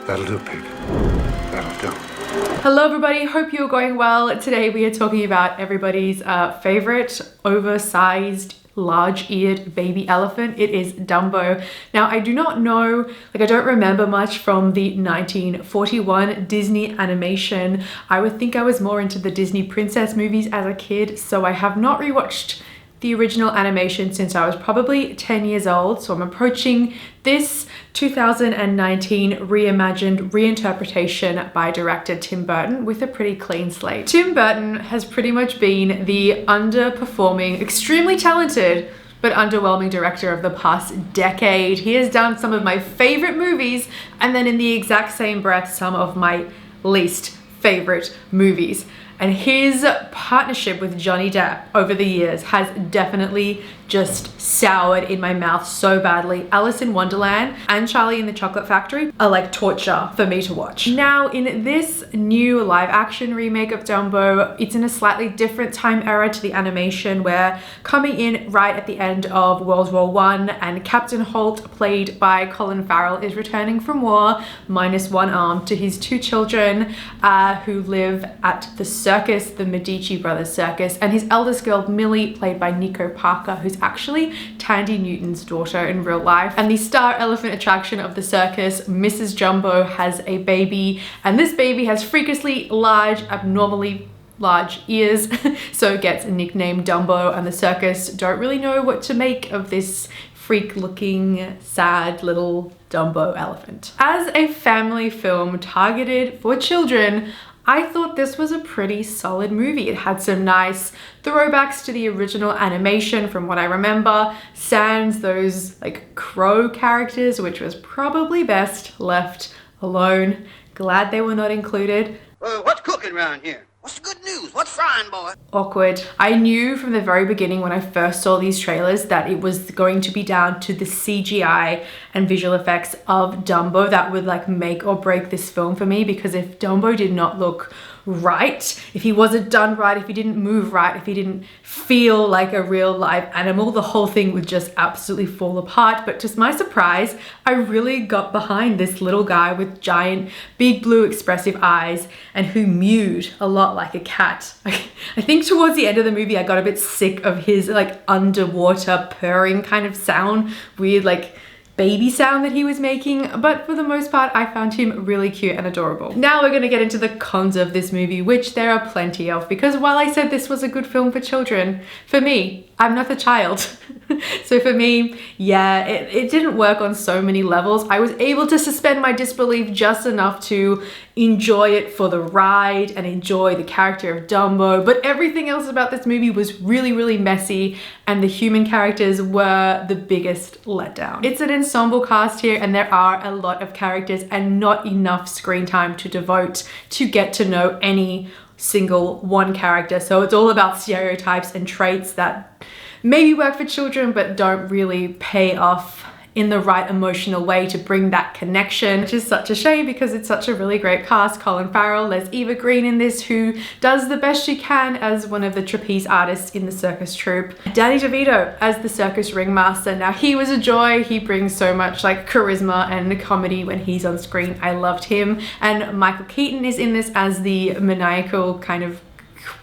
That'll do, pig. That'll do. Hello everybody, hope you're going well. Today we are talking about everybody's favorite oversized large-eared baby elephant. It is Dumbo. Now I do not know, I don't remember much from the 1941 Disney animation. I would think I was more into the Disney princess movies as a kid, so I have not rewatched the original animation since I was probably 10 years old. So I'm approaching this 2019 reimagined reinterpretation by director Tim Burton with a pretty clean slate. Tim Burton has pretty much been the underperforming, extremely talented, but underwhelming director of the past decade. He has done some of my favorite movies and then in the exact same breath, some of my least favorite movies. And his partnership with Johnny Depp over the years has definitely just soured in my mouth so badly. Alice in Wonderland and Charlie and the Chocolate Factory are like torture for me to watch. Now in this new live action remake of Dumbo, it's in a slightly different time era to the animation, where coming in right at the end of World War I and Captain Holt, played by Colin Farrell, is returning from war minus one arm to his two children who live at the circus, the Medici Brothers Circus, and his eldest girl Millie, played by Nico Parker, who's actually Tandy Newton's daughter in real life. And the star elephant attraction of the circus, Mrs. Jumbo, has a baby, and this baby has freakishly large, abnormally large ears, so gets nicknamed Dumbo, and the circus don't really know what to make of this freak looking sad little Dumbo elephant. As a family film targeted for children, I thought this was a pretty solid movie. It had some nice throwbacks to the original animation from what I remember, sans those like crow characters, which was probably best left alone. Glad they were not included. What's cooking around here? What's the good news? What's frying, boy? Awkward. I knew from the very beginning when I first saw these trailers that it was going to be down to the CGI and visual effects of Dumbo that would like make or break this film for me, because if Dumbo did not look right, if he wasn't done right, if he didn't move right, if he didn't feel like a real live animal, the whole thing would just absolutely fall apart. But to my surprise, I really got behind this little guy with giant, big blue expressive eyes and who mewed a lot like a cat. I think towards the end of the movie, I got a bit sick of his like underwater purring kind of sound, weird like baby sound that he was making, but for the most part I found him really cute and adorable. Now we're gonna get into the cons of this movie, which there are plenty of, because while I said this was a good film for children, for me, I'm not a child. So for me, yeah, it didn't work on so many levels. I was able to suspend my disbelief just enough to enjoy it for the ride and enjoy the character of Dumbo, but everything else about this movie was really, really messy, and the human characters were the biggest letdown. It's an ensemble cast here, and there are a lot of characters and not enough screen time to devote to get to know any single one character. So it's all about stereotypes and traits that maybe work for children but don't really pay off in the right emotional way to bring that connection, which is such a shame because it's such a really great cast. Colin Farrell, there's Eva Green in this, who does the best she can as one of the trapeze artists in the circus troupe. Danny DeVito as the circus ringmaster. Now he was a joy. He brings so much like charisma and comedy when he's on screen. I loved him. And Michael Keaton is in this as the maniacal kind of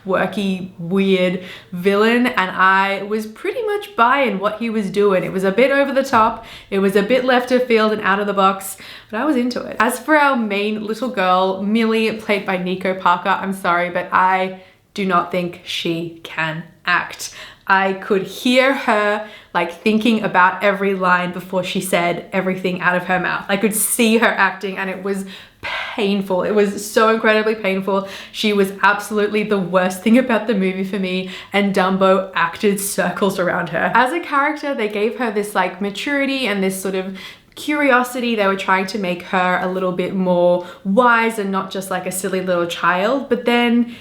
quirky, weird villain, and I was pretty much buying what he was doing. It was a bit over the top, it was a bit left of field and out of the box, but I was into it. As for our main little girl, Millie, played by Nico Parker, I'm sorry, but I do not think she can act. I could hear her like thinking about every line before she said everything out of her mouth. I could see her acting, and it was painful. It was so incredibly painful. She was absolutely the worst thing about the movie for me, and Dumbo acted circles around her. As a character, they gave her this like maturity and this sort of curiosity. They were trying to make her a little bit more wise and not just like a silly little child, but then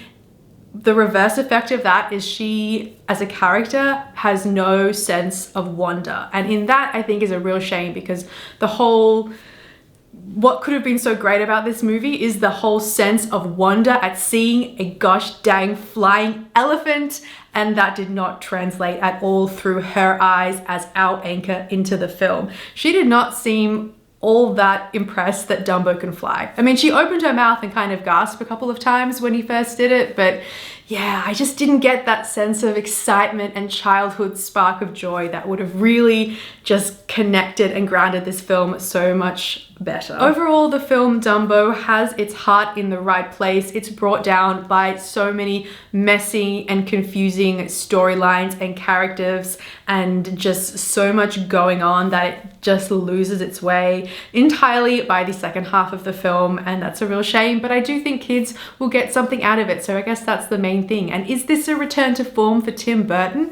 the reverse effect of that is she, as a character, has no sense of wonder. And in that, I think, is a real shame, because the whole, what could have been so great about this movie is the whole sense of wonder at seeing a gosh dang flying elephant, and that did not translate at all through her eyes as our anchor into the film. She did not seem all that impressed that Dumbo can fly. I mean, she opened her mouth and kind of gasped a couple of times when he first did it, but yeah, I just didn't get that sense of excitement and childhood spark of joy that would have really just connected and grounded this film so much better. Overall, the film Dumbo has its heart in the right place. It's brought down by so many messy and confusing storylines and characters and just so much going on that it just loses its way entirely by the second half of the film, and that's a real shame, but I do think kids will get something out of it, so I guess that's the main thing. And is this a return to form for Tim Burton?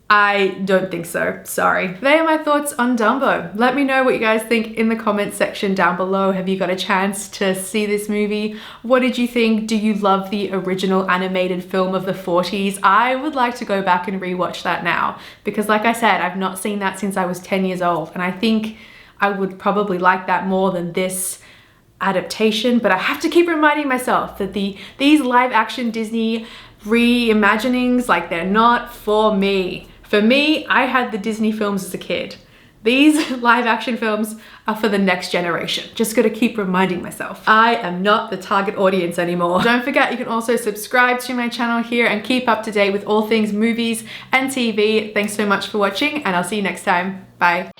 I don't think so, sorry. They are my thoughts on Dumbo. Let me know what you guys think in the comments section down below. Have you got a chance to see this movie? What did you think? Do you love the original animated film of the 40s? I would like to go back and rewatch that now because like I said, I've not seen that since I was 10 years old, and I think I would probably like that more than this adaptation, but I have to keep reminding myself that these live action Disney reimaginings, like, they're not for me. For me, I had the Disney films as a kid. These live action films are for the next generation. Just gotta keep reminding myself. I am not the target audience anymore. Don't forget, you can also subscribe to my channel here and keep up to date with all things movies and TV. Thanks so much for watching, and I'll see you next time. Bye.